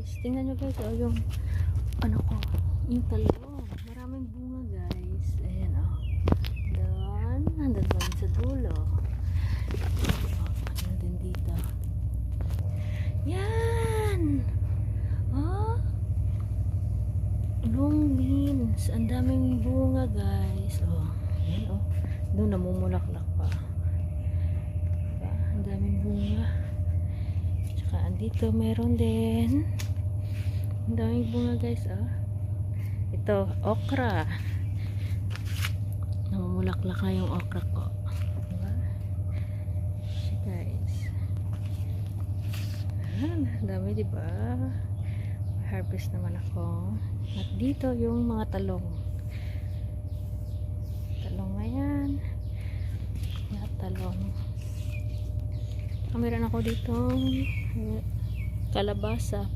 guys. Tingnan nyo guys, oh, yung ano ko, yung talong. Maraming bunga guys. Ayan oh. Doon, nandun ba sa dulo? Ano din dito? Yan! Oh! Long beans. Ang daming bunga guys. Oh, ayan oh. Doon namumulaklak pa. Diba? Ang daming bunga. Tsaka andito meron din. Ang daming bunga guys oh. Ito, okra. Namumulaklak na yung okra ko. Diba? So guys. Ang dami diba? Harvest naman ako. At dito yung mga talong. Talong na yan. Yan, talong. Meron ako dito kalabasa.